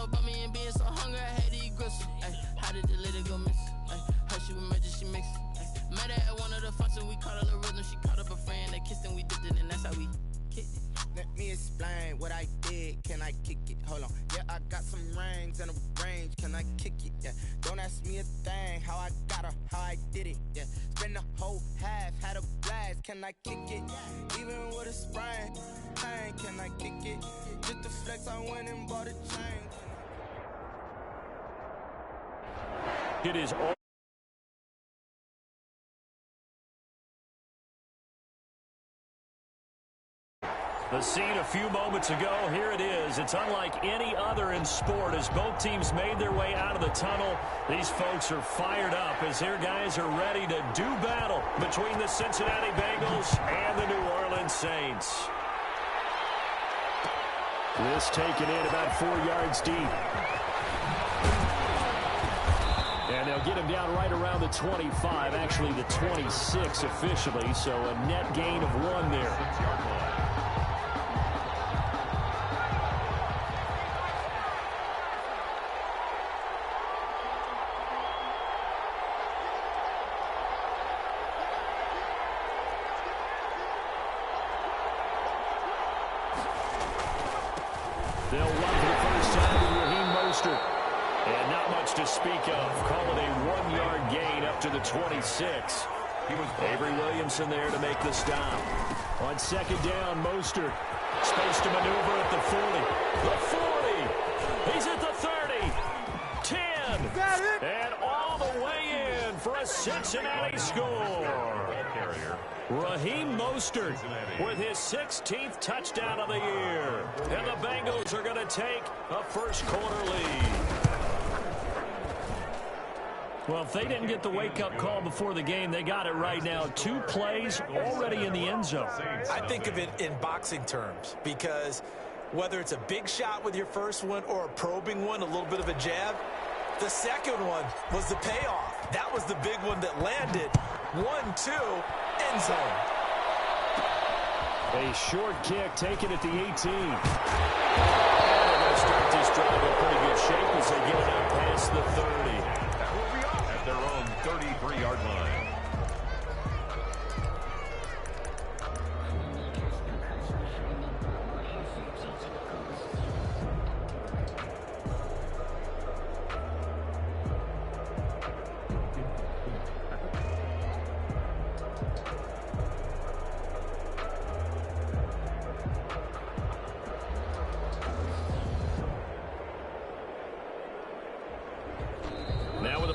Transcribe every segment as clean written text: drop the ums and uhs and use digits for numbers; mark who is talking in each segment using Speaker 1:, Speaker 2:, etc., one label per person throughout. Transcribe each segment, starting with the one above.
Speaker 1: so bummy and being so hungry, I had to eat gristle. Ay, how did the lady go miss? Ay, how she was magic, she mixed. Met her at one of the functions, we caught her the rhythm. She caught up a friend, they kissed and we dipped it, and that's how we kicked it.
Speaker 2: Let me explain what I did. Can I kick it? Hold on. Yeah, I got some rings and a range. Can I kick it? Yeah. Don't ask me a thing. How I got her, how I did it. Yeah. Spend the whole half, had a blast. Can I kick it? Even with a sprain. Pain, can I kick it? Just to flex, I went and bought a chain.
Speaker 3: It is all. The scene a few moments ago, here it is. It's unlike any other in sport as both teams made their way out of the tunnel. These folks are fired up as their guys are ready to do battle between the Cincinnati Bengals and the New Orleans Saints. This taken in about 4 yards deep. And they'll get him down right around the 25, actually the 26 officially, so a net gain of 1 there. They'll run for the first time with Raheem Mostert. And not much to speak of. Call it a 1-yard gain up to the 26. Avery Williamson there to make the stop. On second down, Mostert. Space to maneuver at the 40. The 40. He's at the 30. 10. And all the way in for a Cincinnati score. Raheem Mostert with his 16th touchdown of the year. And the Bengals are going to take a first-quarter lead. Well, if they didn't get the wake-up call before the game, they got it right now. 2 plays already in the end zone.
Speaker 4: I think of it in boxing terms because whether it's a big shot with your first one or a probing one, a little bit of a jab, the second one was the payoff. That was the big one that landed. 1-2, end zone.
Speaker 3: A short kick taken at the 18. And they're going to start this drive in pretty good shape as they get it out past the 30.
Speaker 5: That will be off at their own 33-yard line.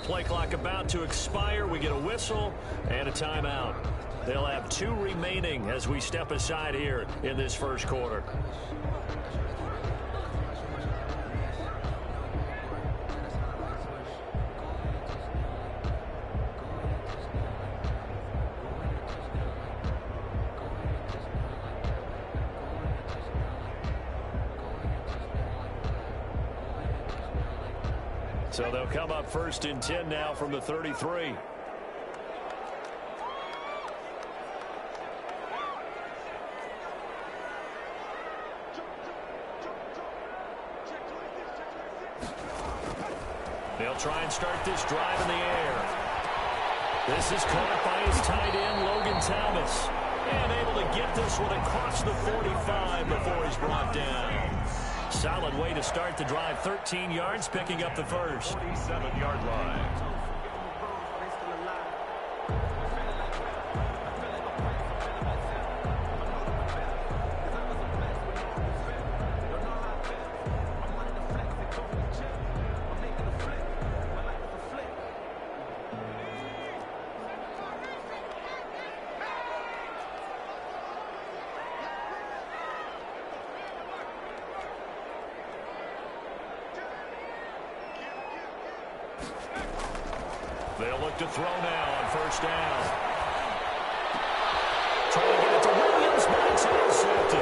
Speaker 3: Play clock about to expire. We get a whistle and a timeout. They'll have 2 remaining as we step aside here in this first quarter. So they'll come up 1st and 10 now from the 33. They'll try and start this drive in the air. This is caught by his tight end, Logan Thomas. And able to get this one across the 45 before he's brought down. Solid way to start the drive. 13 yards, picking up the first.
Speaker 5: 47-yard line.
Speaker 3: They'll look to throw now on first down. Trying to get it to Williams, but it's intercepted.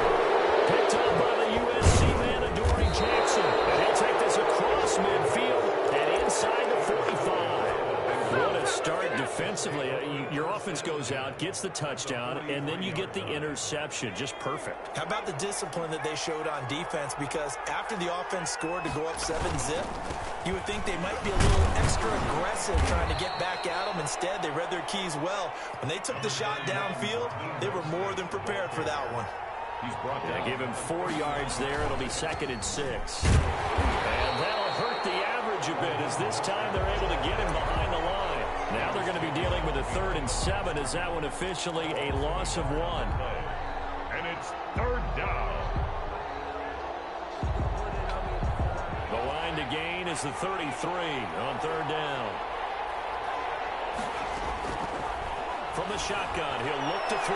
Speaker 3: Picked up by the USC man, Adoree Jackson. And he'll take this across midfield and inside the 45. What a start defensively. defensively, your offense goes out, gets the touchdown, and then you get the interception. Just perfect.
Speaker 4: How about the discipline that they showed on defense? Because after the offense scored to go up 7-zip, you would think they might be a little extra aggressive trying to get back at them. Instead, they read their keys well. When they took the shot downfield, they were more than prepared for that one.
Speaker 3: They give him 4 yards there. It'll be 2nd and 6. And that'll hurt the average a bit as this time they're able to get him behind the line. Now they're going to be dealing with a 3rd and 7 as that one officially a loss of 1.
Speaker 5: And it's 3rd down.
Speaker 3: The line to gain is the 33 on 3rd down. From the shotgun, he'll look to throw.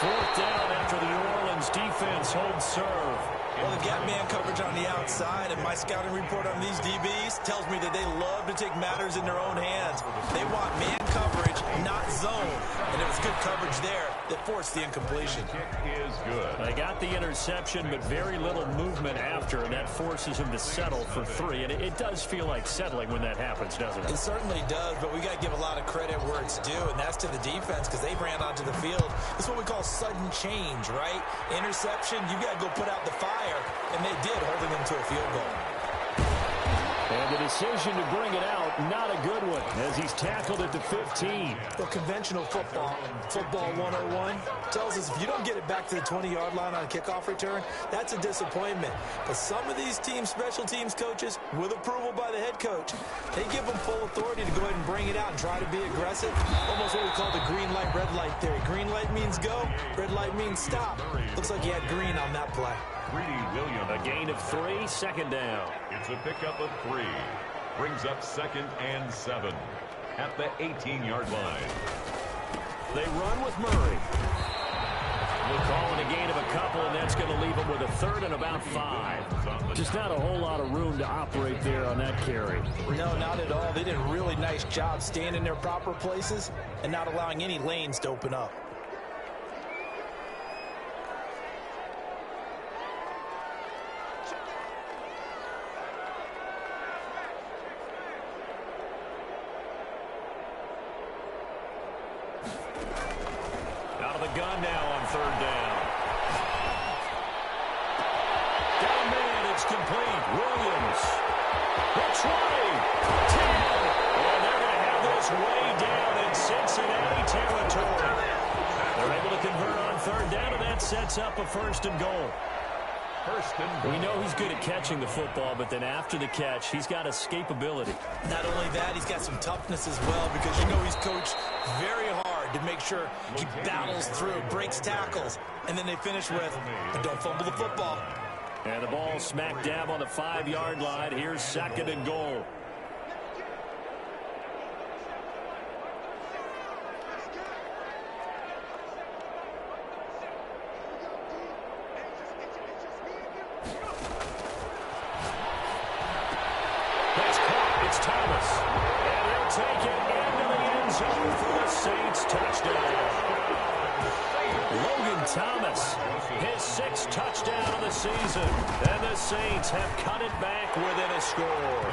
Speaker 3: 4th down after the New Orleans defense holds serve.
Speaker 4: Well, they've got man coverage on the outside, and my scouting report on these DBs tells me that they love to take matters in their own hands. They want man coverage, not zone. And it was good coverage there that forced the incompletion.
Speaker 5: Kick is good.
Speaker 3: They got the interception, but very little movement after, and that forces him to settle for 3. And it does feel like settling when that happens, doesn't it?
Speaker 4: It certainly does, but we got to give a lot of credit where it's due, and that's to the defense because they ran onto the field. It's what we call sudden change, right? Interception, you got to go put out the fire, and they did, holding them to a field goal.
Speaker 3: And the decision to bring it out, not a good one, as he's tackled at the 15.
Speaker 4: Well, conventional football 101, tells us if you don't get it back to the 20-yard line on a kickoff return, that's a disappointment. But some of these teams, special teams coaches, with approval by the head coach, they give them full authority to go ahead and bring it out and try to be aggressive. Almost what we call the green light, red light theory. Green light means go, red light means stop. Looks like he had green on that play.
Speaker 5: Greedy Williams.
Speaker 3: A gain of 3, 2nd down.
Speaker 5: It's a pickup of 3. Brings up 2nd and 7 at the 18-yard line.
Speaker 3: They run with Murray. We'll call it a gain of a couple, and that's going to leave them with a 3rd and about 5. Just not a whole lot of room to operate there on that carry.
Speaker 4: No, not at all. They did a really nice job staying in their proper places and not allowing any lanes to open up.
Speaker 3: Gun now on 3rd down. Down man, it's complete. Williams. The 20. 10. And they're going to have this way down in Cincinnati territory. They're able to convert on 3rd down, and that sets up a 1st and goal. We know he's good at catching the football, but then after the catch, he's got escapability.
Speaker 4: Not only that, he's got some toughness as well because you know he's coached very hard to make sure he battles through, breaks tackles, and then they finish with, but don't fumble the football.
Speaker 3: And the ball smack dab on the 5-yard line. Here's 2nd and goal. Thomas, his 6th touchdown of the season, and the Saints have cut it back within a score.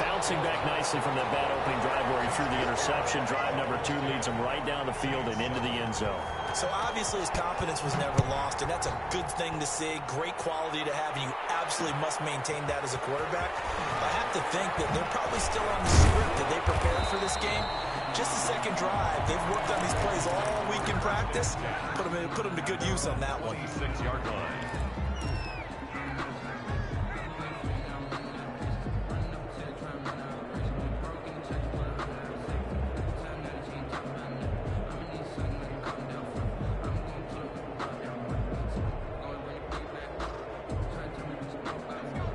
Speaker 3: Bouncing back nicely from that bad opening drive where he threw the interception. Drive number 2 leads him right down the field and into the end zone.
Speaker 4: So obviously his confidence was never lost, and that's a good thing to see. Great quality to have, and you absolutely must maintain that as a quarterback. I have to think that they're probably still on the script that they prepared for this game. Just the 2nd drive. They've worked on these plays all week in practice. Put them to good use on that one.
Speaker 5: 6-yard line.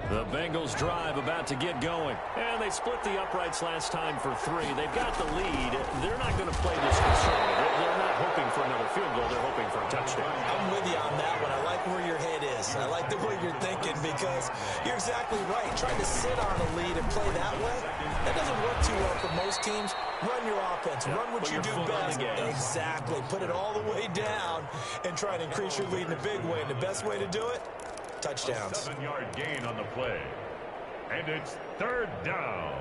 Speaker 3: The Bengals drive about to get going. And they split the uprights last time for 3. They've got the lead. They're not going to play this conservative. They're not hoping for another field goal. They're hoping for a touchdown.
Speaker 4: I'm with you on that one. I like where your head is. I like the way you're thinking because you're exactly right. Trying to sit on a lead and play that way, that doesn't work too well for most teams. Run your offense. Run what you do best. Exactly. Put it all the way down and try to increase your lead in a big way. And the best way to do it, touchdowns.
Speaker 5: 7-yard gain on the play. And it's 3rd down.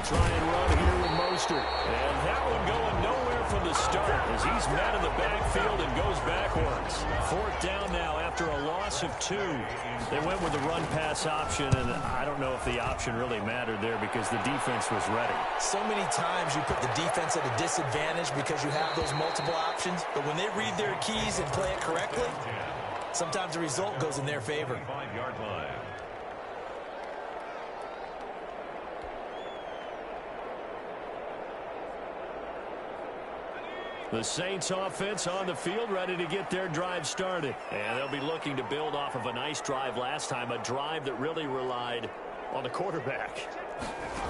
Speaker 3: They'll try and run here with Mostert. And that one going nowhere from the start as he's met in the backfield and goes backwards. 4th down now after a loss of 2. They went with the run-pass option, and I don't know if the option really mattered there because the defense was ready.
Speaker 4: So many times you put the defense at a disadvantage because you have those multiple options, but when they read their keys and play it correctly, sometimes the result goes in their favor.
Speaker 5: 5-yard line.
Speaker 3: The Saints offense on the field ready to get their drive started. And they'll be looking to build off of a nice drive last time, a drive that really relied on the quarterback.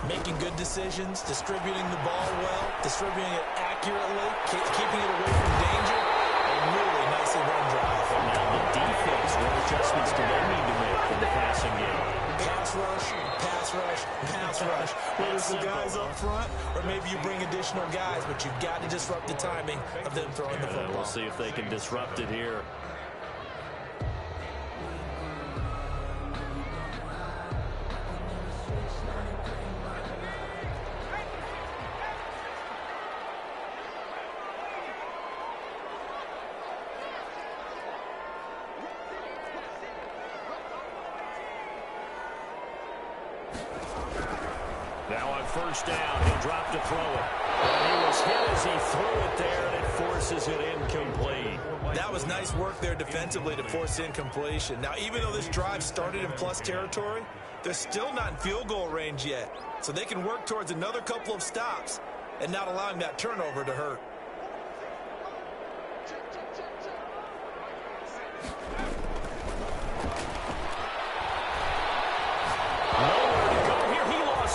Speaker 4: Making good decisions, distributing the ball well, distributing it accurately, keeping it away from danger. A really nicely run drive.
Speaker 3: Now the defense, what adjustments do they need to make in the passing game?
Speaker 4: Pass rush, pass rush, pass rush. Whether it's the guys up front or maybe you bring additional guys, but you've got to disrupt the timing of them throwing the football.
Speaker 3: We'll see if they can disrupt it here. Now on 1st down, he'll drop to throw it. And he was hit as he threw it there, and it forces it incomplete.
Speaker 4: That was nice work there defensively to force incompletion. Now, even though this drive started in plus territory, they're still not in field goal range yet. So they can work towards another couple of stops and not allowing that turnover to hurt.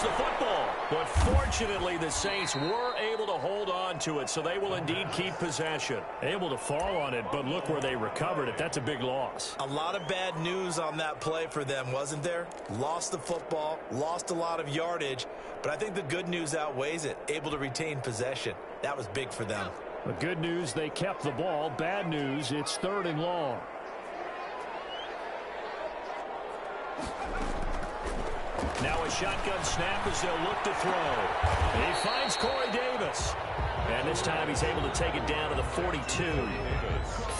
Speaker 3: The football, but fortunately the Saints were able to hold on to it, so they will indeed keep possession. Able to fall on it, but look where they recovered it. That's a big loss.
Speaker 4: A lot of bad news on that play for them, wasn't there? Lost the football, lost a lot of yardage, but I think the good news outweighs it. Able to retain possession. That was big for them.
Speaker 3: The good news, they kept the ball. Bad news, it's 3rd and long. Now a shotgun snap as they'll look to throw. And he finds Corey Davis. And this time he's able to take it down to the 42.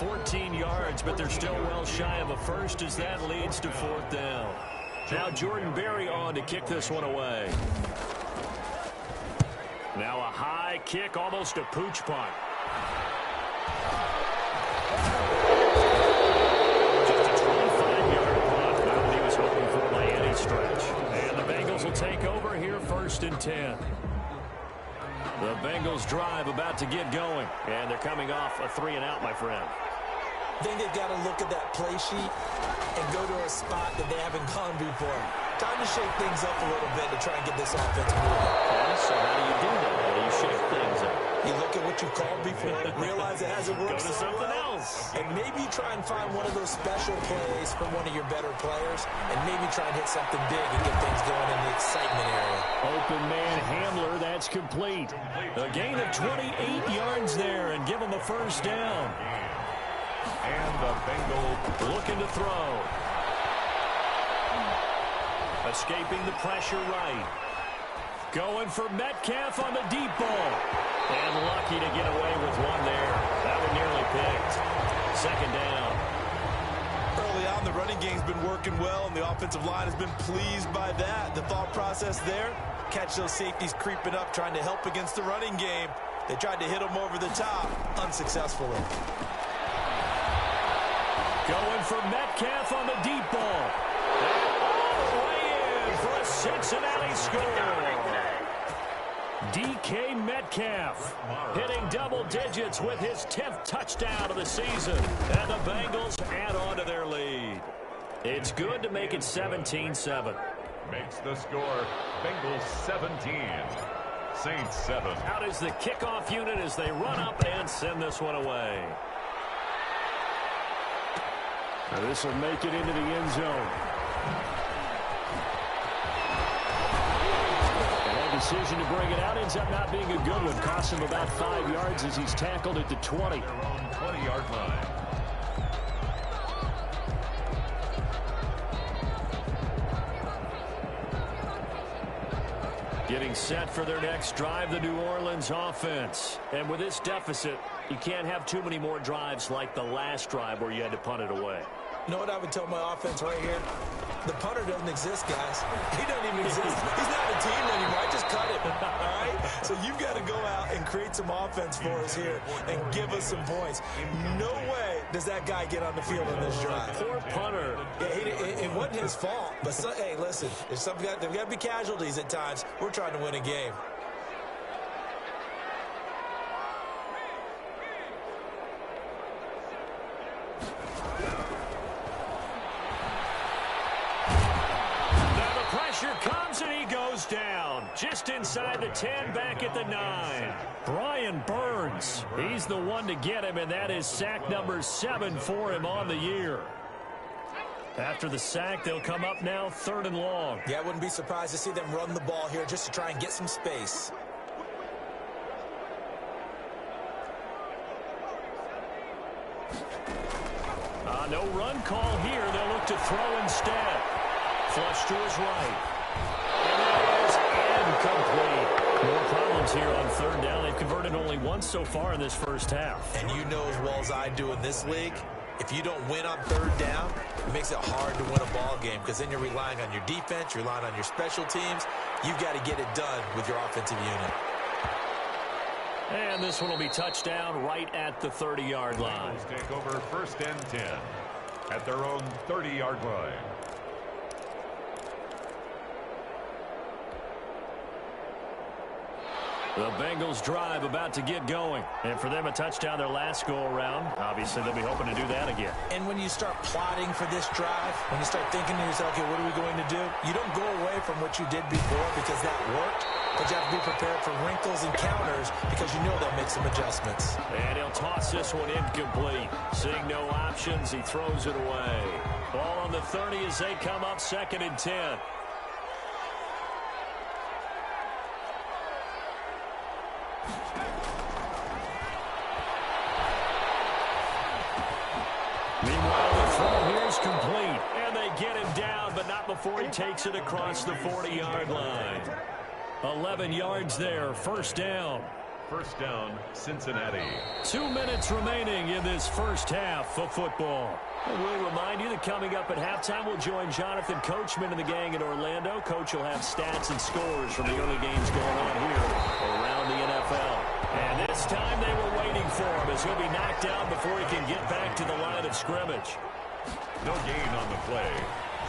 Speaker 3: 14 yards, but they're still well shy of a first as that leads to 4th down. Now Jordan Berry on to kick this one away. Now a high kick, almost a pooch punt. Just a 25-yard punt. Not what he was hoping for by any stretch. And the Bengals will take over here 1st and 10. The Bengals drive about to get going. And they're coming off a 3-and-out, my friend.
Speaker 4: I think they've got to look at that play sheet and go to a spot that they haven't gone before. Time to shake things up a little bit to try and get this offense moving.
Speaker 3: Okay, so how do you do that? How do you shake things up?
Speaker 4: You look at what you called before, realize it hasn't worked
Speaker 3: Go to something else.
Speaker 4: and maybe try and find one of those special plays from one of your better players, and maybe try and hit something big and get things going in the excitement area.
Speaker 3: Open man Hamler, that's complete. A gain of 28 yards there and give him the 1st down.
Speaker 5: And the Bengals
Speaker 3: looking to throw. Escaping the pressure right. Going for Metcalf on the deep ball. And lucky to get away with one there. That one nearly picked. 2nd down.
Speaker 4: Early on, the running game's been working well, and the offensive line has been pleased by that. The thought process there, catch those safeties creeping up, trying to help against the running game. They tried to hit them over the top, unsuccessfully.
Speaker 3: Going for Metcalf on the deep ball. And all the way in for a Cincinnati score. DK Metcalf hitting double digits with his 10th touchdown of the season. And the Bengals add on to their lead. It's good to make it 17-7.
Speaker 5: makes the score Bengals 17, Saints 7.
Speaker 3: Out is the kickoff unit as they run up and send this one away. Now this will make it into the end zone. And that decision to bring it out ends up not being a good one. Costs him about 5 yards as he's tackled at the 20.
Speaker 5: Their own 20-yard line.
Speaker 3: Getting set for their next drive, the New Orleans offense. And with this deficit, you can't have too many more drives like the last drive where you had to punt it away.
Speaker 4: You know what I would tell my offense right here? The punter doesn't exist, guys. He doesn't even exist. He's not a team anymore. I just cut it. All right? So you've got to go out and create some offense for us here and give us some points. No way does that guy get on the field on this drive.
Speaker 3: Poor punter.
Speaker 4: Yeah, it wasn't his fault. But, hey, listen, there's got to be casualties at times. We're trying to win a game.
Speaker 3: Pressure comes and he goes down. Just inside the 10, back at the 9. Brian Burns, he's the one to get him, and that is sack number 7 for him on the year. After the sack, they'll come up now 3rd and long.
Speaker 4: Yeah, I wouldn't be surprised to see them run the ball here just to try and get some space.
Speaker 3: No run call here. They'll look to throw instead. Flush to his right. And that is incomplete. More problems here on 3rd down. They've converted only once so far in this first half.
Speaker 4: And you know as well as I do in this league, if you don't win on 3rd down, it makes it hard to win a ball game because then you're relying on your defense, you're relying on your special teams. You've got to get it done with your offensive unit.
Speaker 3: And this one will be touchdown right at the 30-yard line.
Speaker 5: Take over 1st and 10 at their own 30-yard line.
Speaker 3: The Bengals drive about to get going. And for them, a touchdown their last go-around. Obviously, they'll be hoping to do that again.
Speaker 4: And when you start plotting for this drive, when you start thinking to yourself, okay, what are we going to do? You don't go away from what you did before because that worked. But you have to be prepared for wrinkles and counters because you know they'll make some adjustments.
Speaker 3: And he'll toss this one incomplete. Seeing no options, he throws it away. Ball on the 30 as they come up 2nd and 10. Meanwhile, the throw here is complete. And they get him down, but not before he takes it across the 40-yard line. 11 yards there, 1st down.
Speaker 5: 1st down, Cincinnati.
Speaker 3: 2 minutes remaining in this first half of football. And we'll remind you that coming up at halftime, we'll join Jonathan Coachman and the gang in Orlando. Coach will have stats and scores from the early games going on here around the NFL. And this time they were waiting for him as he'll be knocked down before he can get back to the line of scrimmage.
Speaker 5: No gain on the play.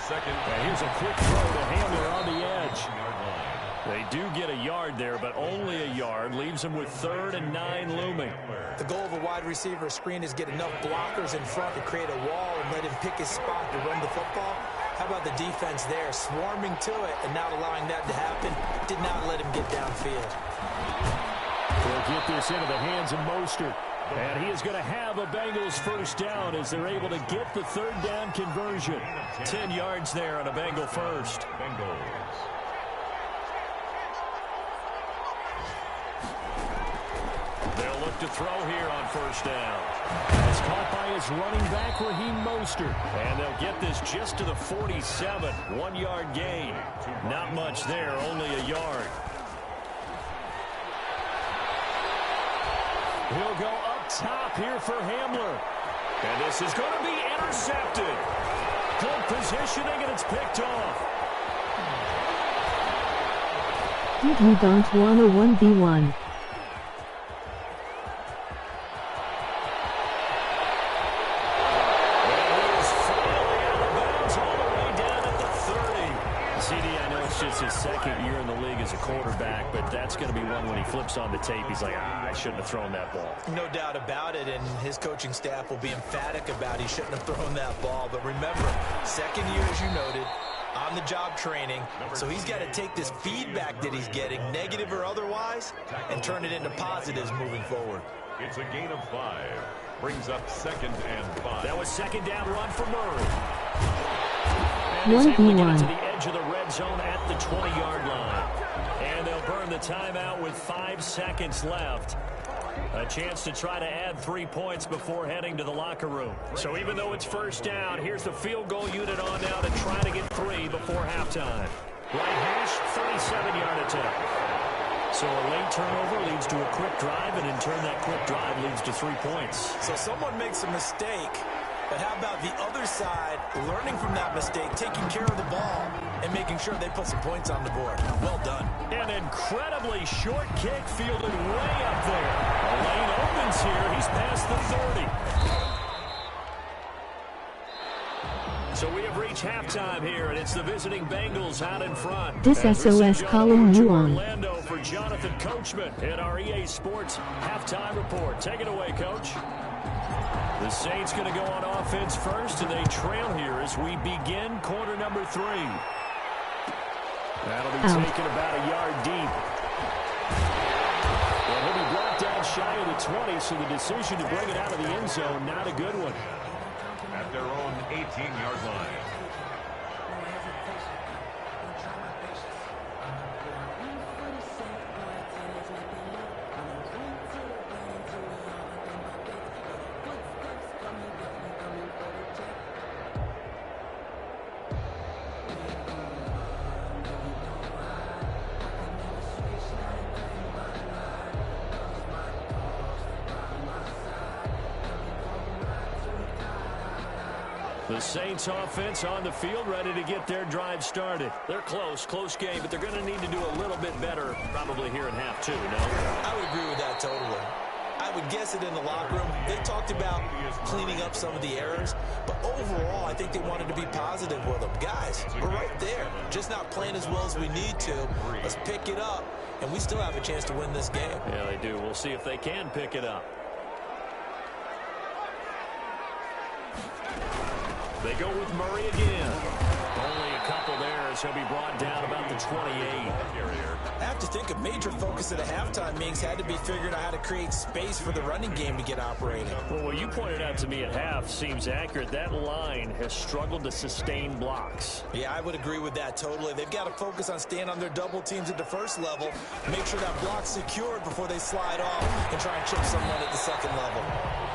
Speaker 5: 2nd.
Speaker 3: And here's a quick throw to Hamler on the edge. They do get a yard there, but only a yard. Leaves them with 3rd and 9 looming.
Speaker 4: The goal of a wide receiver screen is get enough blockers in front to create a wall and let him pick his spot to run the football. How about the defense there, swarming to it and not allowing that to happen? Did not let him get downfield.
Speaker 3: They'll get this into the hands of Mostert. And he is going to have a Bengals 1st down as they're able to get the 3rd down conversion. 10 yards there on a Bengal 1st.
Speaker 5: Bengals.
Speaker 3: They'll look to throw here on 1st down. It's caught by his running back, Raheem Mostert. And they'll get this just to the 47. 1-yard gain. Not much there, only a yard. He'll go up top here for Hamler. And this is going to be intercepted. Good positioning, and it's picked off.
Speaker 6: You don't want a 1v1.
Speaker 3: His 2nd year in the league as a quarterback, but that's going to be one when he flips on the tape. He's like, I shouldn't have thrown that ball.
Speaker 4: No doubt about it, and his coaching staff will be emphatic about he shouldn't have thrown that ball. But remember, 2nd year, as you noted, on-the-job training, so he's got to take this feedback that he's getting, negative or otherwise, and turn it into positives moving forward.
Speaker 5: It's a gain of 5. Brings up 2nd and 5.
Speaker 3: That was 2nd down run for Murray.
Speaker 6: 1v1.
Speaker 3: To the edge of the red zone at the 20-yard line. And they'll burn the timeout with 5 seconds left. A chance to try to add 3 points before heading to the locker room. So even though it's 1st down, here's the field goal unit on now to try to get 3 before halftime. Right hash, 37-yard attempt. So a late turnover leads to a quick drive, and in turn that quick drive leads to 3 points.
Speaker 4: So someone makes a mistake, but how about the other side learning from that mistake, taking care of the ball, and making sure they put some points on the board? Well done.
Speaker 3: An incredibly short kick fielded way up there. A lane opens here. He's past the 30. So we have reached halftime here, and it's the visiting Bengals out in front.
Speaker 6: This SOS column you on.
Speaker 3: Orlando for Jonathan Coachman in our EA Sports halftime report. Take it away, Coach. The Saints going to go on offense first, and they trail here as we begin quarter number 3. That'll be taken about a yard deep. Well, he'll be brought down shy of the 20, so the decision to bring it out of the end zone, not a good one.
Speaker 5: At their own 18-yard line.
Speaker 3: The Saints offense on the field, ready to get their drive started. They're close game, but they're going to need to do a little bit better probably here in half 2, no?
Speaker 4: I would agree with that totally. I would guess it in the locker room. They talked about cleaning up some of the errors, but overall, I think they wanted to be positive with them. Guys, we're right there, just not playing as well as we need to. Let's pick it up, and we still have a chance to win this game.
Speaker 3: Yeah, they do. We'll see if they can pick it up. They go with Murray again. Only a couple there as he'll be brought down about the 28.
Speaker 4: I have to think a major focus at the halftime meetings had to be figuring out how to create space for the running game to get operating.
Speaker 3: Well, what you pointed out to me at half seems accurate. That line has struggled to sustain blocks.
Speaker 4: Yeah, I would agree with that totally. They've got to focus on staying on their double teams at the first level, make sure that block's secured before they slide off and try and chip someone at the second level.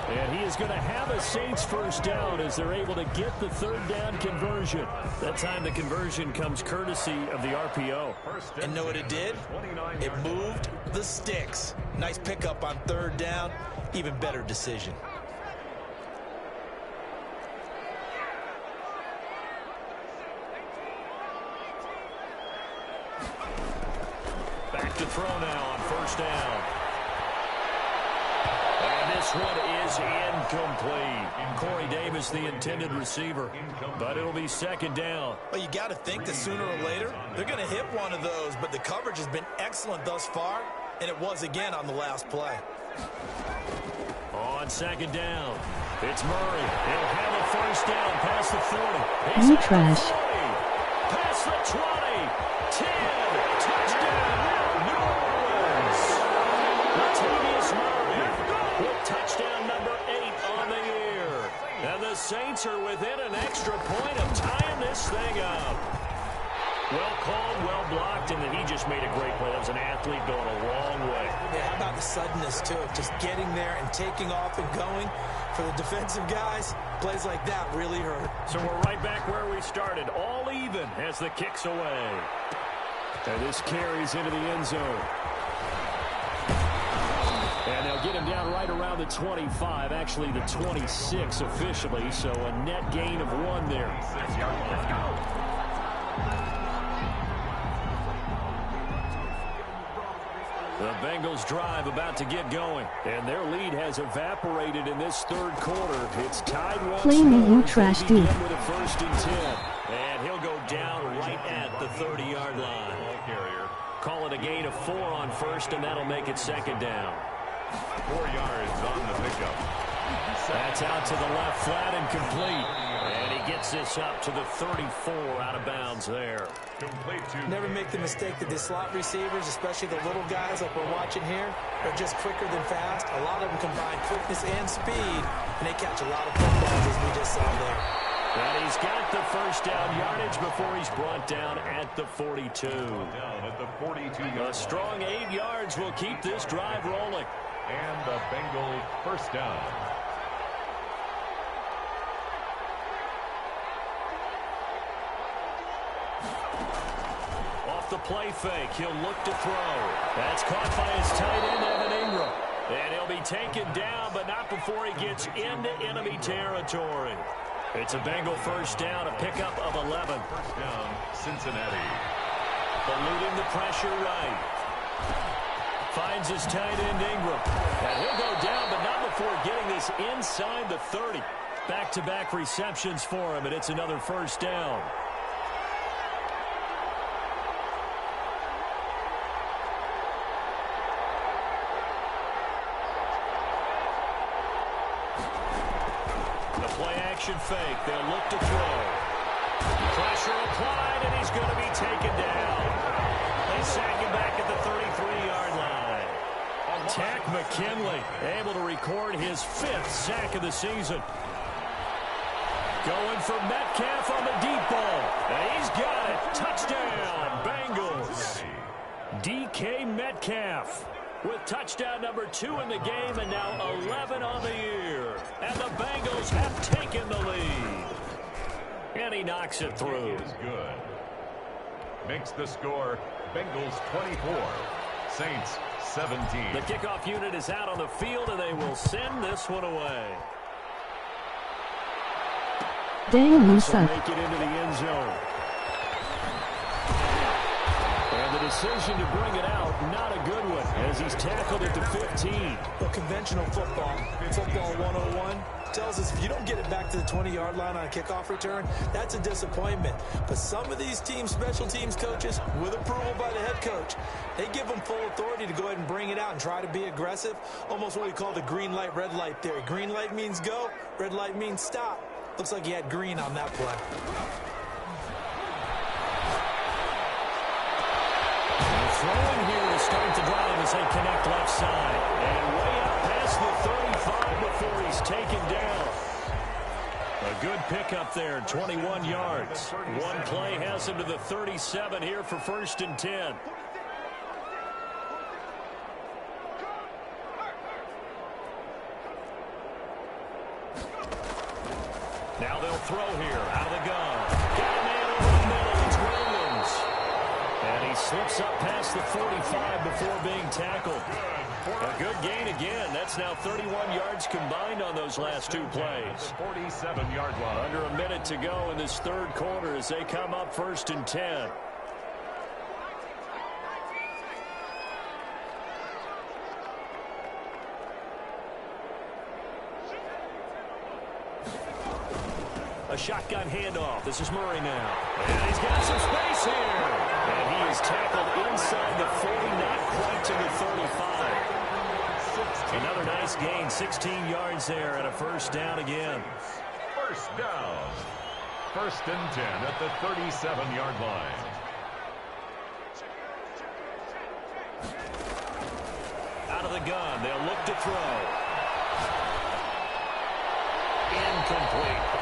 Speaker 3: And he is going to have a Saints first down as they're able to get the third down conversion. That time the conversion comes courtesy of the RPO.
Speaker 4: And know what it did? It moved the sticks. Nice pickup on third down. Even better decision.
Speaker 3: Back to throw now on first down. And this one is incomplete. Corey Davis, the intended receiver. But it'll be second down.
Speaker 4: Well, you got to think that sooner or later, they're going to hit one of those. But the coverage has been excellent thus far. And it was again on the last play.
Speaker 3: On second down, it's Murray. He'll have a first down past the 40.
Speaker 6: You trash.
Speaker 3: Past the 20. 10. Touchdown. New Orleans. Latavius Murray with touchdown number 8 on the year. And the Saints are within an extra point of tying this thing up. Well called, well blocked, and then he just made a great play. That was an athlete going a long way.
Speaker 4: Yeah, how about the suddenness, too? Just getting there and taking off and going. For the defensive guys, plays like that really hurt.
Speaker 3: So we're right back where we started, all even as the kick's away. And this carries into the end zone. And they'll get him down right around the 25, actually the 26 officially, so a net gain of 1 there.
Speaker 5: 6 yards, let's go.
Speaker 3: The Bengals drive about to get going, and their lead has evaporated in this third quarter. It's tied 1-1.
Speaker 6: Play me, you trash dude.
Speaker 3: With a 1st and 10, and he'll go down right at the 30-yard line. Call it a gain of 4 on first, and that'll make it second down.
Speaker 5: 4 yards on the pickup.
Speaker 3: That's out to the left, flat and complete. And he gets this up to the 34 out of bounds there.
Speaker 5: Complete to
Speaker 4: Never make the mistake that the slot receivers, especially the little guys like we're watching here, are just quicker than fast. A lot of them combine quickness and speed, and they catch a lot of footballs as we just saw there.
Speaker 3: And he's got the first down yardage before he's brought down at the 42.
Speaker 5: down at the 42-yard
Speaker 3: A strong 8 yards will keep this drive rolling.
Speaker 5: And the Bengals first down.
Speaker 3: Off the play fake. He'll look to throw. That's caught by his tight end, Evan Ingram. And he'll be taken down, but not before he gets into enemy territory. It's a Bengal first down, a pickup of 11.
Speaker 5: First down, Cincinnati.
Speaker 3: Eluding the pressure right. Finds his tight end, Ingram. And he'll go down, but not before getting this inside the 30. Back-to-back receptions for him, and it's another first down. Action fake. They'll look to throw. Pressure applied, and he's going to be taken down. They sack him back at the 33-yard line. Takk McKinley able to record his 5th sack of the season. Going for Metcalf on the deep ball. And he's got it. Touchdown, Bengals. DK Metcalf with touchdown number 2 in the game, and now 11 on the year. And the Bengals have taken the lead. And he knocks it through.
Speaker 5: He is good. Makes the score Bengals 24, Saints 17.
Speaker 3: The kickoff unit is out on the field, and they will send this one away.
Speaker 6: Dang, you suck.
Speaker 3: Make it into the end zone. And the decision to bring it out, not a good one, as he's tackled at the 15.
Speaker 4: Well, conventional football 101, tells us if you don't get it back to the 20-yard line on a kickoff return, that's a disappointment. But some of these teams, special teams coaches, with approval by the head coach, they give them full authority to go ahead and bring it out and try to be aggressive. Almost what we call the green light, red light theory. Green light means go, red light means stop. Looks like he had green on that play.
Speaker 3: Throwing here to start the drive as they connect left side. And way out past the 35 before he's taken down. A good pickup there, 21 yards. One play has him to the 37 here for 1st and 10. Now they'll throw here out of the gun. Got a man over the middle. It's Williams. And he slips up past the 45 before being tackled. A good gain again. That's now 31 yards combined on those last 2 plays.
Speaker 5: 47-yard line.
Speaker 3: Under a minute to go in this 3rd quarter as they come up 1st and 10. A shotgun handoff. This is Murray now. And he's got some space here. And he is tackled inside the 40, not quite to the 35. Another nice gain, 16 yards there, and a first down again.
Speaker 5: First down. 1st and 10 at the 37-yard line.
Speaker 3: Out of the gun, they'll look to throw. Incomplete.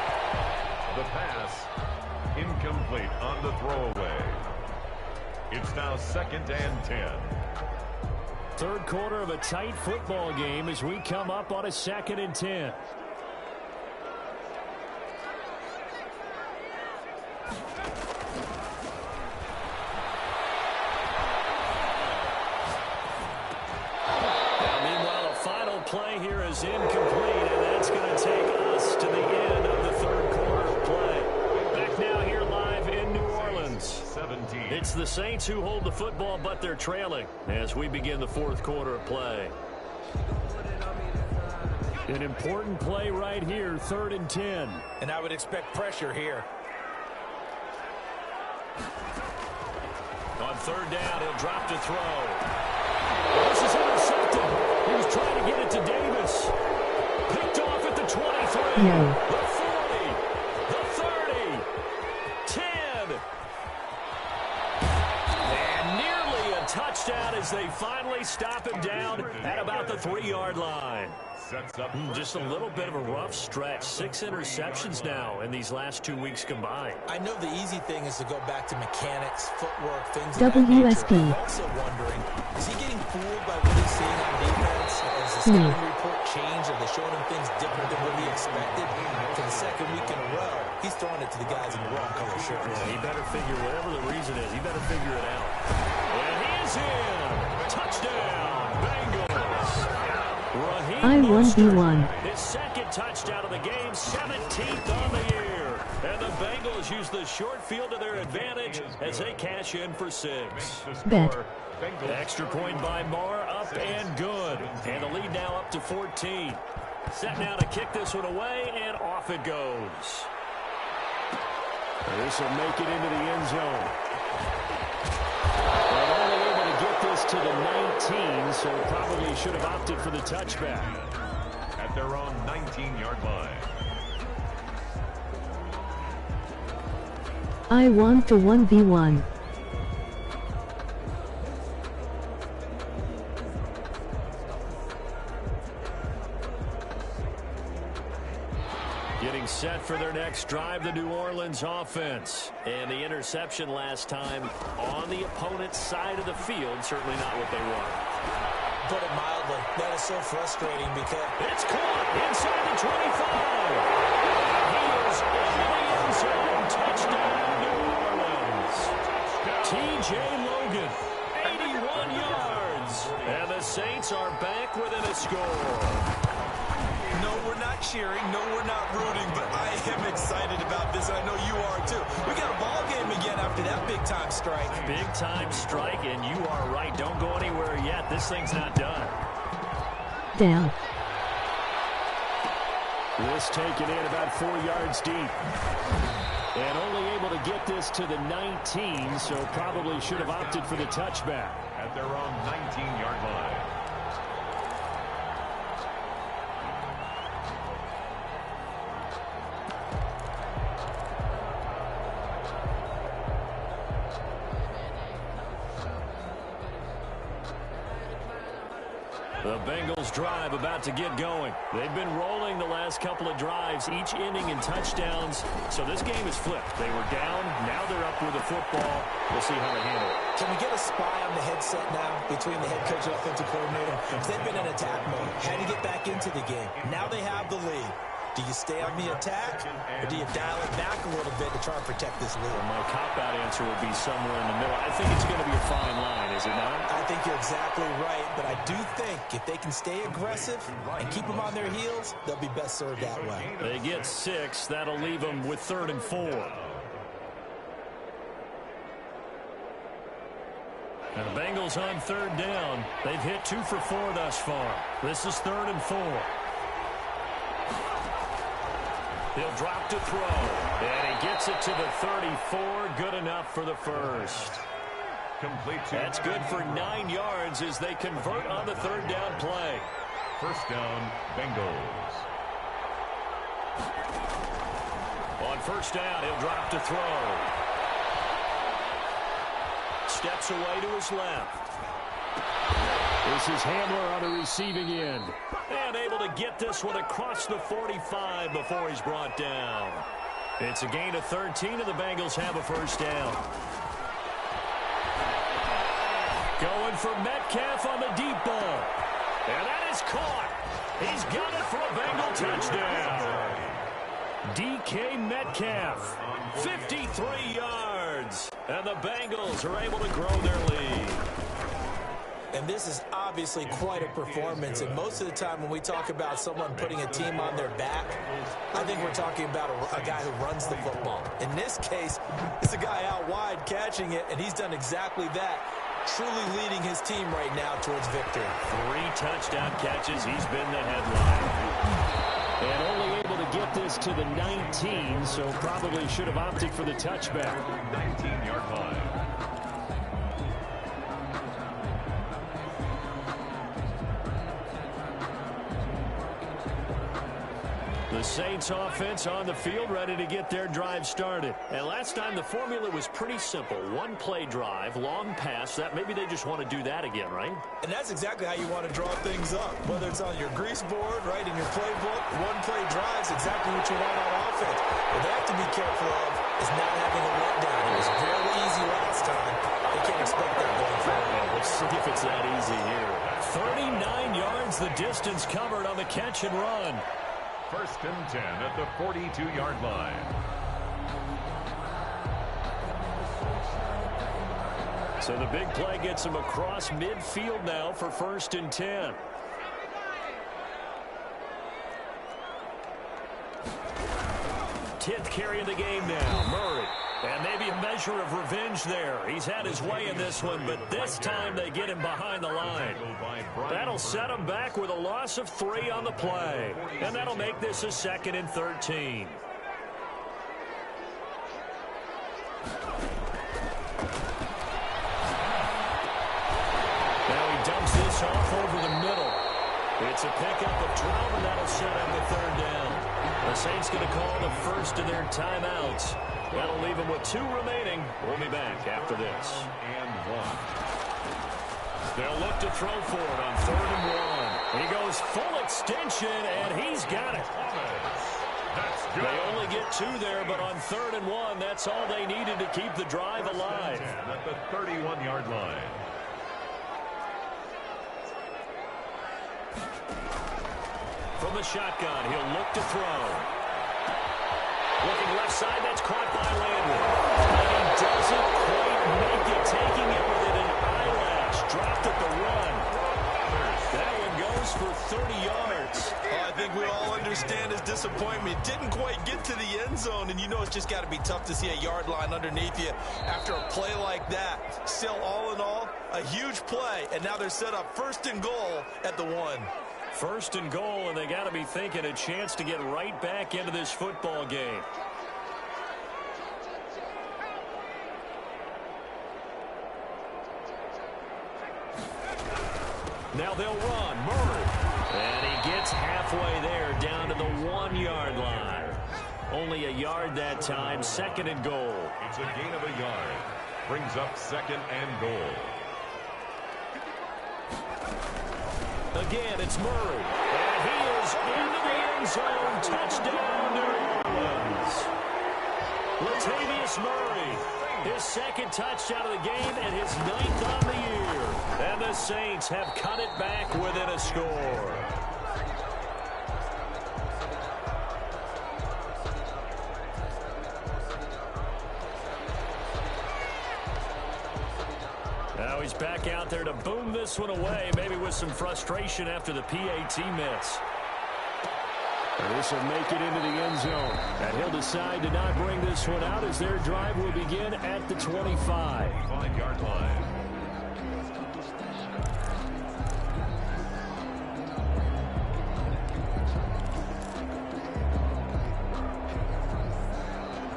Speaker 5: The pass, incomplete on the throwaway. It's now 2nd and 10.
Speaker 3: 3rd quarter of a tight football game as we come up on a 2nd and 10. Now, meanwhile, a final play here is incomplete, and that's going to take us to the end of the 3rd quarter of play. Back now here live in New Orleans.
Speaker 5: 17.
Speaker 3: It's the Saints who hold the football, but they're trailing as we begin the 4th quarter of play. An important play right here, 3rd and 10.
Speaker 4: And I would expect pressure here.
Speaker 3: On 3rd down, he'll drop to throw. This is intercepted. He was trying to get it to Davis. Picked off at the 23.
Speaker 6: No.
Speaker 3: The 40. The 30. 10. And nearly a touchdown as they finally stop him down at about the 3-yard line.
Speaker 5: Sets up
Speaker 3: Just a little bit of a rough stretch. 6 interceptions now in these last 2 weeks combined.
Speaker 4: I know the easy thing is to go back to mechanics, footwork, things
Speaker 6: WSP.
Speaker 4: of that nature. I'm also wondering, is he getting fooled by what he's seeing on defense? Has the scouting report changed? Have the showing him things different than what he expected. For the second week in a row, he's throwing it to the guys in the wrong color shirts.
Speaker 3: Yeah, he better figure, whatever the reason is, he better figure it out. And he's in. Touchdown, Bengals. Raheem
Speaker 6: I1B1.
Speaker 3: His second touchdown of the game, 17th on the year. And the Bengals use the short field to their advantage as they cash in for 6.
Speaker 6: Bet.
Speaker 3: Extra point by Marr, up and good. And the lead now up to 14. Set now to kick this one away, and off it goes. This will make it into the end zone. And only able to get this to the 19, so probably should have opted for the touchback.
Speaker 5: At their own 19-yard line.
Speaker 6: I want to 1v1.
Speaker 3: Getting set for their next drive, the New Orleans offense. And the interception last time on the opponent's side of the field, certainly not what they want.
Speaker 4: Put it mildly, that is so frustrating because
Speaker 3: It's caught inside the 25. He is into the end zone. Touchdown, New Orleans. T.J. Logan, 81 yards. And the Saints are back within a score.
Speaker 4: no, we're not cheering, no, we're not rooting, but I am excited about this. I know you are too. We got a ball game again after that big-time strike.
Speaker 3: Big-time strike, and you are right. Don't go anywhere yet. This thing's not done.
Speaker 6: Down.
Speaker 3: This taken in about 4 yards deep. And only able to get this to the 19, so probably should have opted for the touchback.
Speaker 5: At their own 19-yard line.
Speaker 3: The Bengals drive about to get going. They've been rolling the last couple of drives, each ending in touchdowns. So this game is flipped. They were down. Now they're up with the football. We'll see how they handle it.
Speaker 4: Can we get a spy on the headset now between the head coach and offensive coordinator? Because they've been in attack mode. Had to get back into the game. Now they have the lead. Do you stay on the attack, or do you dial it back a little bit to try and protect this lead?
Speaker 3: Well, my cop-out answer would be somewhere in the middle. I think it's going to be a fine line, is it not?
Speaker 4: I think you're exactly right, but I do think if they can stay aggressive and keep them on their heels, they'll be best served that way.
Speaker 3: They get 6. That'll leave them with 3rd and 4. And the Bengals on 3rd down. They've hit 2 for 4 thus far. This is 3rd and 4. He'll drop to throw. And he gets it to the 34. Good enough for the first.
Speaker 5: Complete.
Speaker 3: That's good for 9 yards as they convert on the 3rd down play.
Speaker 5: First down, Bengals.
Speaker 3: On 1st down, he'll drop to throw. Steps away to his left. This is Hamler on the receiving end. And able to get this one across the 45 before he's brought down. It's a gain of 13, and the Bengals have a first down. Going for Metcalf on the deep ball. And that is caught. He's got it for a Bengal touchdown. DK Metcalf, 53 yards. And the Bengals are able to grow their lead.
Speaker 4: And this is obviously quite a performance. And most of the time when we talk about someone putting a team on their back, I think we're talking about a guy who runs the football. In this case, it's a guy out wide catching it, and he's done exactly that, truly leading his team right now towards victory.
Speaker 3: 3 touchdown catches. He's been the headline. And only able to get this to the 19, so probably should have opted for the touchback.
Speaker 5: 19-yard line.
Speaker 3: The Saints offense on the field, ready to get their drive started. And last time the formula was pretty simple. 1-play drive, long pass. That maybe they just want to do that again, right?
Speaker 4: And that's exactly how you want to draw things up. Whether it's on your grease board, right, in your playbook, 1-play drives, exactly what you want on offense. What they have to be careful of is not having a letdown. It was very easy last time. They can't expect that going forward.
Speaker 3: Let's see if it's that easy here. 39 yards the distance covered on the catch and run.
Speaker 5: 1st and 10 at the 42-yard line.
Speaker 3: So the big play gets him across midfield now for 1st and 10. Tenth carry of the game now, Murray. And maybe a measure of revenge there. He's had his way in this one, but this time they get him behind the line. That'll set him back with a loss of 3 on the play. And that'll make this a 2nd and 13. Now he dumps this off over the middle. It's a pickup of 12, and that'll set up the 3rd down. The Saints going to call the first of their timeouts. That'll leave them with 2 remaining. We'll be back after this.
Speaker 5: And 1.
Speaker 3: They'll look to throw for it on 3rd and 1. He goes full extension, and he's got it.
Speaker 5: That's good.
Speaker 3: They only get 2 there, but on 3rd and 1, that's all they needed to keep the drive alive.
Speaker 5: At the 31-yard line.
Speaker 3: From the shotgun, he'll look to throw. Looking left side, that's caught by Landry. And he doesn't quite make it, taking it within an eyelash. Dropped at the run. That one goes for 30 yards.
Speaker 4: I think we all understand his disappointment. Didn't quite get to the end zone, and you know it's just got to be tough to see a yard line underneath you after a play like that. Still, all in all, a huge play, and now they're set up 1st and goal at the 1.
Speaker 3: 1st and goal, and they got to be thinking a chance to get right back into this football game. Now they'll run. Murray. And he gets halfway there, down to the 1-yard line. Only a yard that time, 2nd and goal.
Speaker 5: It's a gain of a yard. Brings up 2nd and goal.
Speaker 3: Again, it's Murray. And he is into the end zone. Touchdown, New Orleans. Latavius Murray. His 2nd touchdown of the game and his 9th on the year. And the Saints have cut it back within a score. Now he's back out there to boom this one away, maybe with some frustration after the PAT miss. And this will make it into the end zone. And he'll decide to not bring this one out as their drive will begin at the 25.
Speaker 5: 5-yard line.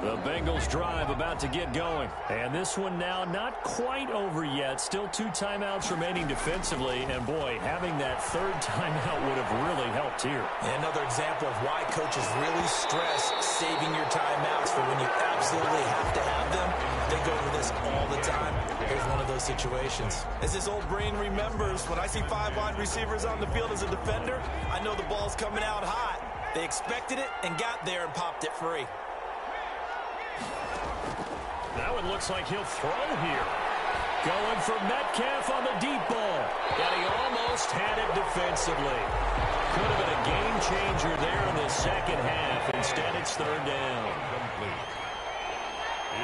Speaker 3: The Bengals drive about to get going. And this one now not quite over yet. Still 2 timeouts remaining defensively. And boy, having that 3rd timeout would have really helped here.
Speaker 4: Another example of why coaches really stress saving your timeouts for when you absolutely have to have them. They go over this all the time. Here's one of those situations. As his old brain remembers, when I see 5 wide receivers on the field as a defender, I know the ball's coming out hot. They expected it and got there and popped it free.
Speaker 3: That one looks like he'll throw here. Going for Metcalf on the deep ball. And he almost had it defensively. Could have been a game changer there in the 2nd half. Instead, it's 3rd down.
Speaker 5: Complete.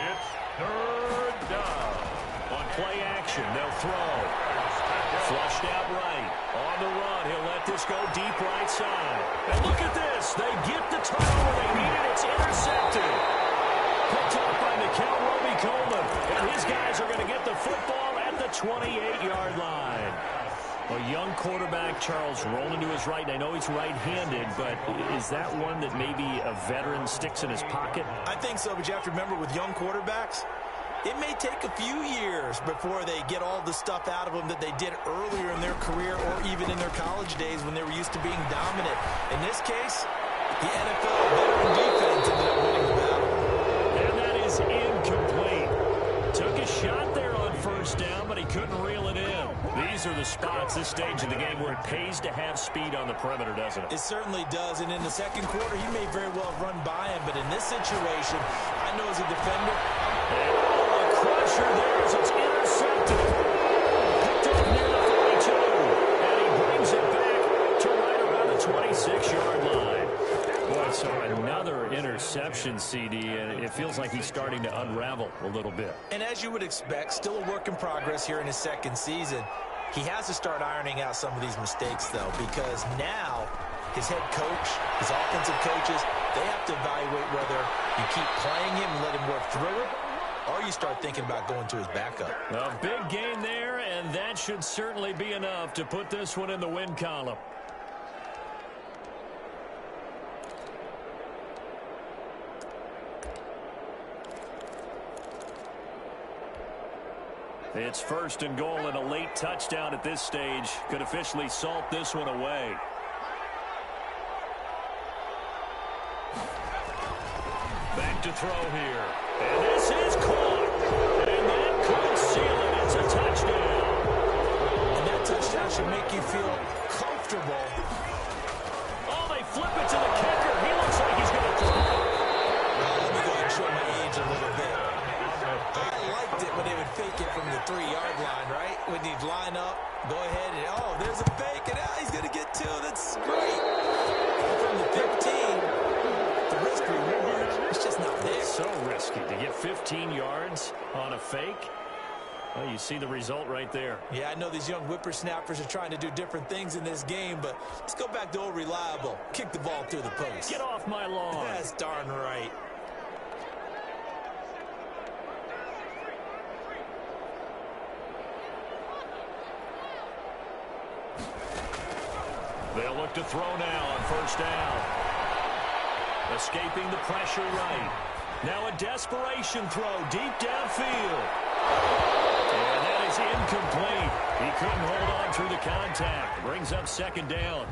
Speaker 5: It's 3rd down.
Speaker 3: On play action, they'll throw. Flushed out right. On the run, he'll let this go deep right side. And look at this. They get the turnover they needed. It's intercepted. Picked up by Nikel Roby-Coleman. And his guys are going to get the football at the 28-yard line. A young quarterback, Charles, rolling to his right. I know he's right-handed, but is that one that maybe a veteran sticks in his pocket?
Speaker 4: I think so, but you have to remember with young quarterbacks, it may take a few years before they get all the stuff out of them that they did earlier in their career or even in their college days when they were used to being dominant. In this case, the NFL veteran defense ended up winning the battle.
Speaker 3: And that is incomplete. Took a shot there on 1st down, but he couldn't reel it in. These are the spots, this stage of the game, where it pays to have speed on the perimeter, doesn't it?
Speaker 4: It certainly does, and in the 2nd quarter, he may very well have run by him, but in this situation, I know as a defender,
Speaker 3: a crusher there as it's intercepted. Picked up near the 42, and he 6-yard line. Boy, so another interception, CD, and it feels like he's starting to unravel a little bit.
Speaker 4: And as you would expect, still a work in progress here in his second season. He has to start ironing out some of these mistakes, though, because now his head coach, his offensive coaches, they have to evaluate whether you keep playing him and let him work through it, or you start thinking about going to his backup.
Speaker 3: A big gain there, and that should certainly be enough to put this one in the win column. It's 1st and goal, and a late touchdown at this stage could officially salt this one away. Back to throw here. And this is caught. And that could seal it. It's a touchdown.
Speaker 4: And that touchdown should make you feel comfortable.
Speaker 3: Oh, they flip it to the kicker. He looks like he's going to throw it.
Speaker 4: Well, let me go ahead and show my age a little bit. I liked it when they would fake it from the 3-yard line, right? When he'd line up, go ahead, and oh, there's a fake, and now he's going to get 2. That's great. But from the 15, the risk reward, it's just not there.
Speaker 3: So risky to get 15 yards on a fake. Well, you see the result right there.
Speaker 4: Yeah, I know these young whippersnappers are trying to do different things in this game, but let's go back to old reliable. Kick the ball through the post.
Speaker 3: Get off my lawn.
Speaker 4: That's darn right.
Speaker 3: They'll look to throw now on 1st down. Escaping the pressure right. Now a desperation throw deep downfield. And that is incomplete. He couldn't hold on through the contact. Brings up 2nd down.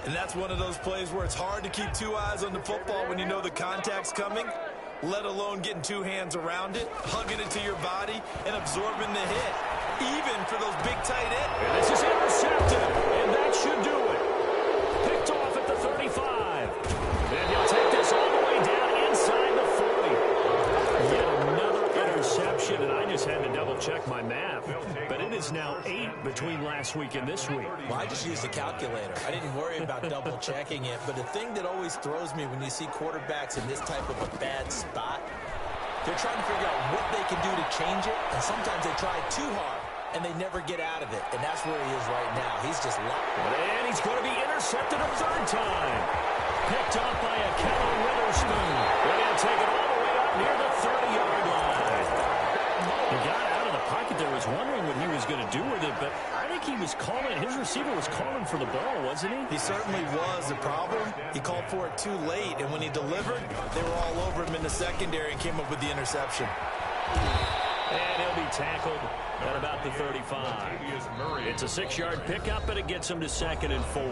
Speaker 4: And that's one of those plays where it's hard to keep 2 eyes on the football when you know the contact's coming, let alone getting 2 hands around it, hugging it to your body, and absorbing the hit, even for those big tight ends.
Speaker 3: And this is intercepted, and that should do it. Picked off at the 35. And he'll take this all the way down inside the 40. Yet another interception, and I just had to double-check my math. But it is now 8 between last week and this week.
Speaker 4: Well, I just used a calculator. I didn't worry about double-checking it. But the thing that always throws me when you see quarterbacks in this type of a bad spot, they're trying to figure out what they can do to change it, and sometimes they try too hard, and they never get out of it. And that's where he is right now. He's just locked.
Speaker 3: And he's going to be intercepted a 3rd time. Picked up by a Kevin Witherspoon. They're going to take it all the way up near the 30-yard line. He got out of the pocket there, was wondering what he was going to do with it, but I think he was calling, his receiver was calling for the ball, wasn't he?
Speaker 4: He certainly was. The problem, he called for it too late, and when he delivered, they were all over him in the secondary and came up with the interception.
Speaker 3: And he'll be tackled at about the 35. It's a 6-yard pickup, but it gets him to 2nd and 4.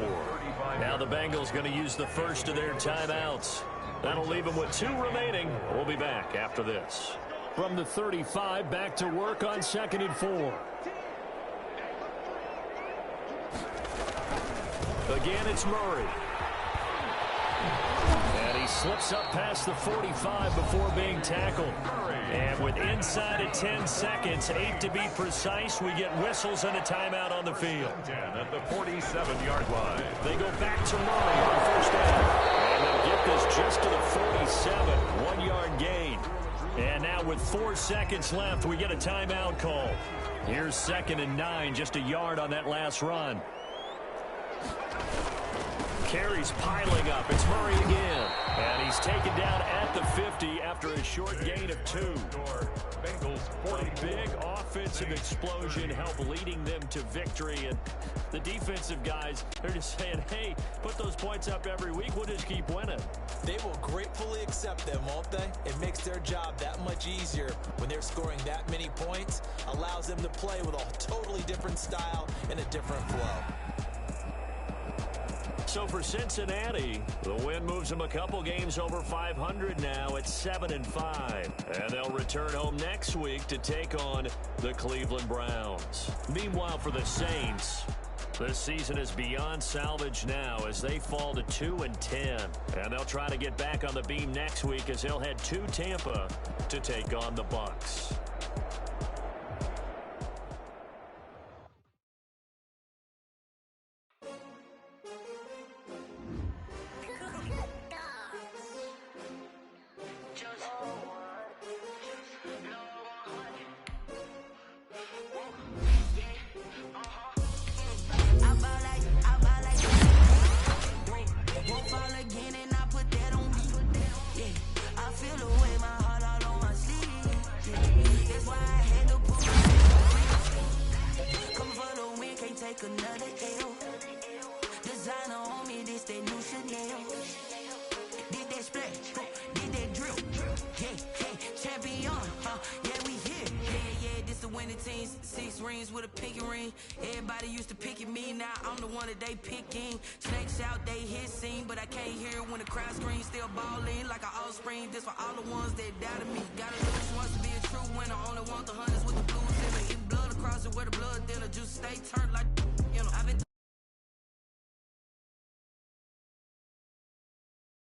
Speaker 3: Now the Bengals going to use the first of their timeouts. That'll leave them with 2 remaining. We'll be back after this. From the 35, back to work on 2nd and 4. Again, it's Murray. And he slips up past the 45 before being tackled. And with inside of 10 seconds, 8 to be precise, we get whistles and a timeout on the field.
Speaker 5: At the 47-yard line.
Speaker 3: They go back to Murray on 1st down. And they'll get this just to the 47, 1-yard gain. And now with 4 seconds left, we get a timeout call. Here's 2nd and 9, just a yard on that last run. Carries piling up. It's Murray again. And he's taken down at the 50 after a short gain of 2.
Speaker 5: Bengals
Speaker 3: A big offensive explosion help leading them to victory. And the defensive guys, they're just saying, hey, put those points up every week. We'll just keep winning.
Speaker 4: They will gratefully accept them, won't they? It makes their job that much easier when they're scoring that many points. Allows them to play with a totally different style and a different flow.
Speaker 3: So for Cincinnati, the win moves them a couple games over 500 now at 7-5. And they'll return home next week to take on the Cleveland Browns. Meanwhile, for the Saints, this season is beyond salvage now as they fall to 2-10. And they'll try to get back on the beam next week as they'll head to Tampa to take on the Bucs.
Speaker 7: this that new Chanel. Did that splash, did that drill. Yeah, champion, yeah, we here. Yeah, this the winning team. 6 rings with a pinky ring. Everybody used to pick at me, now I'm the one that they picking. Snakes out, they hit scene, but I can't hear it when the crowd screams. Still balling like an offspring. This for all the ones that doubted me. Gotta lose once to be a true winner. Only want the hunters with the blues in it. Eat blood across it where the blood thinner. Juice stay turned like